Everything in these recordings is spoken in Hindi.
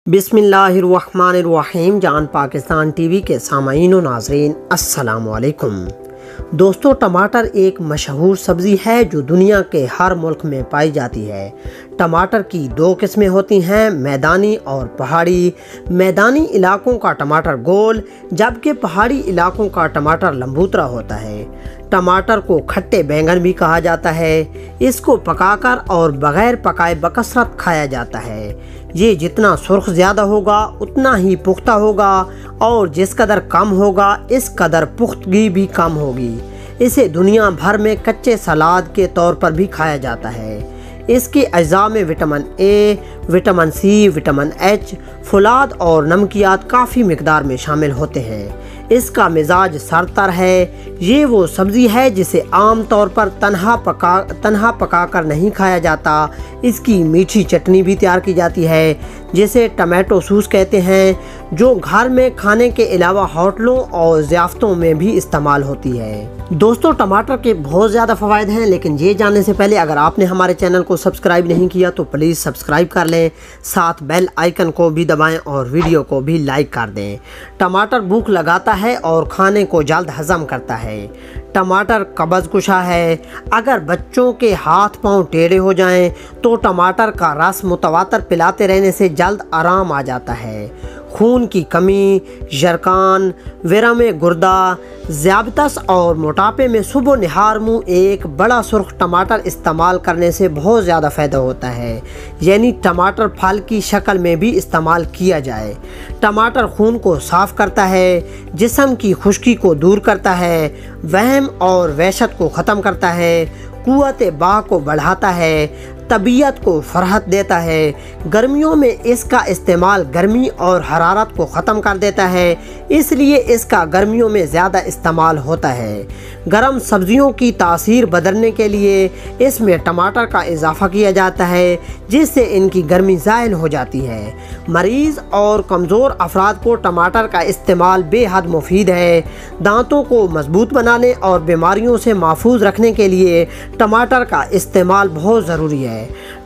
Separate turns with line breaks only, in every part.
बिस्मिल्लाहिर्रहमानिर्रहीम। जान पाकिस्तान टीवी के सामाईन व नाज़रीन, अस्सलामु अलैकुम। दोस्तों, टमाटर एक मशहूर सब्ज़ी है जो दुनिया के हर मुल्क में पाई जाती है। टमाटर की दो किस्में होती हैं, मैदानी और पहाड़ी। मैदानी इलाकों का टमाटर गोल, जबकि पहाड़ी इलाकों का टमाटर लंबूतरा होता है। टमाटर को खट्टे बैंगन भी कहा जाता है। इसको पकाकर और बगैर पकाए बकसरत खाया जाता है। ये जितना सुर्ख ज़्यादा होगा उतना ही पुख्ता होगा, और जिस कदर कम होगा इस कदर पुख्तगी भी कम होगी। इसे दुनिया भर में कच्चे सलाद के तौर पर भी खाया जाता है। इसके अज्जा में vitamin A, vitamin C, vitamin H, फुलाद और नमकियात काफ़ी मिकदार में शामिल होते हैं। इसका मिजाज सरतर है। ये वो सब्ज़ी है जिसे आम तौर पर तन्हा पकाकर नहीं खाया जाता। इसकी मीठी चटनी भी तैयार की जाती है, जिसे टमाटो सूस कहते हैं, जो घर में खाने के अलावा होटलों और ज़ियाफ़तों में भी इस्तेमाल होती है। दोस्तों, टमाटर के बहुत ज़्यादा फ़वाइद हैं, लेकिन ये जानने से पहले अगर आपने हमारे चैनल को सब्सक्राइब नहीं किया तो प्लीज़ सब्सक्राइब कर लें, साथ बेल आइकन को भी दबाएं और वीडियो को भी लाइक कर दें। टमाटर भूख लगाता है और खाने को जल्द हज़म करता है। टमाटर कब्ज़ कुशा है। अगर बच्चों के हाथ पांव टेढ़े हो जाएं तो टमाटर का रस मुतवातर पिलाते रहने से जल्द आराम आ जाता है। खून की कमी, जरकान, विरम गुर्दा, ज़ियाबतस और मोटापे में सुबह निहार मुँह एक बड़ा सुर्ख टमाटर इस्तेमाल करने से बहुत ज़्यादा फ़ायदा होता है। यानी टमाटर फल की शक्ल में भी इस्तेमाल किया जाए। टमाटर खून को साफ़ करता है, जिस्म की खुश्की को दूर करता है, वहम और वहशत को ख़त्म करता है, कुव्वत बाह को बढ़ाता है, तबीयत को फरहत देता है। गर्मियों में इसका इस्तेमाल गर्मी और हरारत को ख़त्म कर देता है, इसलिए इसका गर्मियों में ज़्यादा इस्तेमाल होता है। गर्म सब्जियों की तासीर बदलने के लिए इसमें टमाटर का इजाफ़ा किया जाता है, जिससे इनकी गर्मी ज़ायल हो जाती है। मरीज़ और कमज़ोर अफराद को टमाटर का इस्तेमाल बेहद मुफीद है। दांतों को मजबूत बनाने और बीमारियों से महफूज रखने के लिए टमाटर का इस्तेमाल बहुत ज़रूरी है।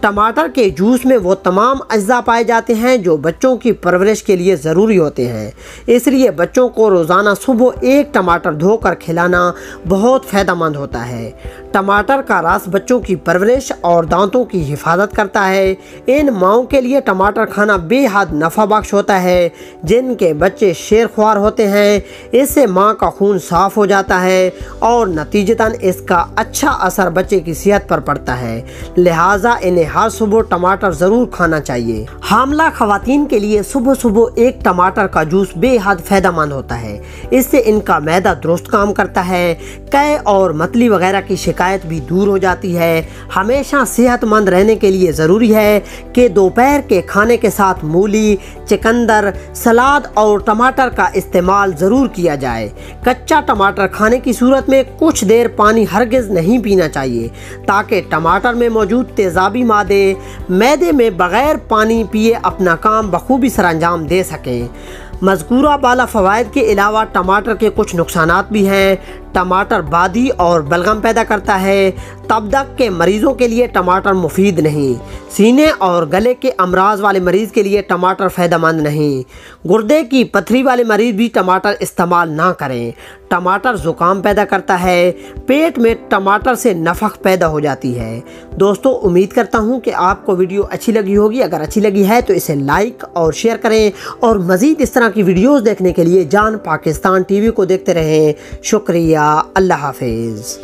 टमाटर के जूस में वो तमाम अज्जा पाए जाते हैं जो बच्चों की परवरिश के लिए ज़रूरी होते हैं, इसलिए बच्चों को रोज़ाना सुबह एक टमाटर धोकर खिलाना बहुत फ़ायदेमंद होता है। टमाटर का रस बच्चों की परवरिश और दांतों की हिफाजत करता है। इन माओं के लिए टमाटर खाना बेहद नफ़ा बख्श होता है, जिनके बच्चे शेरख्वार होते हैं। इससे माँ का खून साफ़ हो जाता है और नतीजतन इसका अच्छा असर बच्चे की सेहत पर पड़ता है। लिहाजा इन्हें हर सुबह टमाटर ज़रूर खाना चाहिए। हामला ख़वातीन के लिए सुबह सुबह एक टमाटर का जूस बेहद फ़ायदेमंद होता है। इससे इनका मैदा दुरुस्त काम करता है। कै और मतली वगैरह की शिकायत भी दूर हो जाती है। हमेशा सेहतमंद रहने के लिए ज़रूरी है कि दोपहर के खाने के साथ मूली, चुकंदर, सलाद और टमाटर का इस्तेमाल ज़रूर किया जाए। कच्चा टमाटर खाने की सूरत में कुछ देर पानी हरगिज़ नहीं पीना चाहिए, ताकि टमाटर में मौजूद तेज़ाबी मादे मैदे में बग़ैर पानी पिए अपना काम बखूबी सरअंजाम दे सकें। मज़कूरा बाला फ़वाइद के अलावा टमाटर के कुछ नुकसानात भी हैं। टमाटर बादी और बलगम पैदा करता है। तबदक के मरीज़ों के लिए टमाटर मुफीद नहीं। सीने और गले के अमराज वाले मरीज़ के लिए टमाटर फ़ायदेमंद नहीं। गुर्दे की पथरी वाले मरीज़ भी टमाटर इस्तेमाल ना करें। टमाटर ज़ुकाम पैदा करता है। पेट में टमाटर से नफ़ख पैदा हो जाती है। दोस्तों, उम्मीद करता हूँ कि आपको वीडियो अच्छी लगी होगी। अगर अच्छी लगी है तो इसे लाइक और शेयर करें, और मज़ीद इस तरह की वीडियोज़ देखने के लिए जान पाकिस्तान टीवी को देखते रहें। शुक्रिया। अल्लाह हाफिज़।